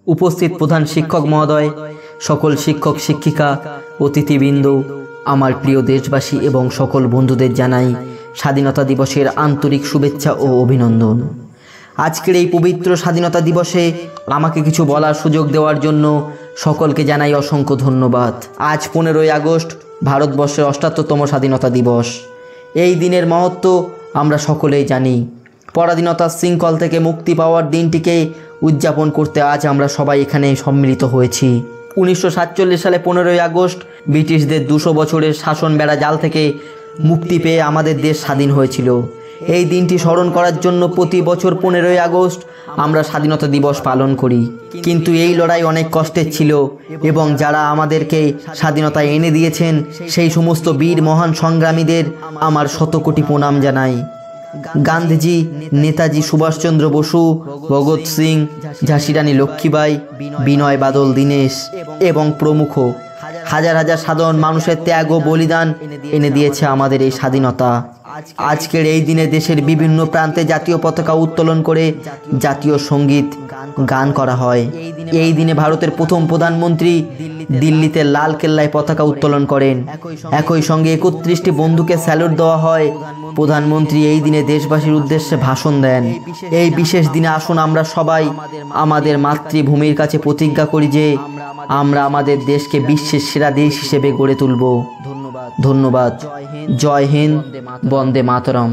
উপস্থিত প্রধান শিক্ষক মহোদয়, সকল শিক্ষক শিক্ষিকা, অতিথিবৃন্দ, আমার প্রিয় দেশবাসী এবং সকল বন্ধুদের জানাই স্বাধীনতা দিবসের আন্তরিক শুভেচ্ছা ও অভিনন্দন। আজকের এই পবিত্র স্বাধীনতা দিবসে আমাকে কিছু বলার সুযোগ দেওয়ার জন্য সকলকে জানাই অসংখ্য ধন্যবাদ। আজ 15ই আগস্ট ভারতবর্ষের 78তম স্বাধীনতা দিবস। এই দিনের মহত্ব আমরা সকলেই জানি। পরাধীনতার শৃঙ্খল থেকে মুক্তি পাওয়ার দিনটিকে উদযাপন করতে আজ আমরা সবাই এখানে সম্মিলিত হয়েছি। 1947 সালে 15ই আগস্ট ব্রিটিশদের 200 বছরের শাসন বেড়া জাল থেকে মুক্তি পেয়ে আমাদের দেশ স্বাধীন হয়েছিল। এই দিনটি স্মরণ করার জন্য প্রতি বছর 15ই আগস্ট আমরা স্বাধীনতা দিবস পালন করি। কিন্তু এই লড়াই অনেক কষ্টের ছিল এবং যারা আমাদেরকে স্বাধীনতা এনে দিয়েছেন সেই সমস্ত বীর মহান সংগ্রামীদের আমার শতকোটি প্রণাম জানাই। গান্ধীজি, নেতাজি সুভাষচন্দ্র বসু, ভগৎ সিং, ঝাঁসি রানী লক্ষ্মীবাই, বিনয় বাদল দীনেশ এবং প্রমুখ হাজার হাজার সাধারণ মানুষের ত্যাগ ও বলিদান এনে দিয়েছে আমাদের এই স্বাধীনতা। আজকের এই দিনে দেশের বিভিন্ন প্রান্তে জাতীয় পতাকা উত্তোলন করে জাতীয় সঙ্গীত গান করা হয়। এই দিনে ভারতের প্রথম প্রধানমন্ত্রী দিল্লিতে লাল কেল্লায় পতাকা উত্তোলন করেন। একই সঙ্গে 31টি বন্ধুকে স্যালুট দেওয়া হয়। প্রধানমন্ত্রী এই দিনে দেশবাসীর উদ্দেশ্যে ভাষণ দেন। এই বিশেষ দিনে আসুন আমরা সবাই আমাদের মাতৃভূমির কাছে প্রতিজ্ঞা করি যে আমরা আমাদের দেশকে বিশ্বের সেরা দেশ হিসেবে গড়ে তুলব। ধন্যবাদ। জয় হিন্দ, বন্দে মাতরম।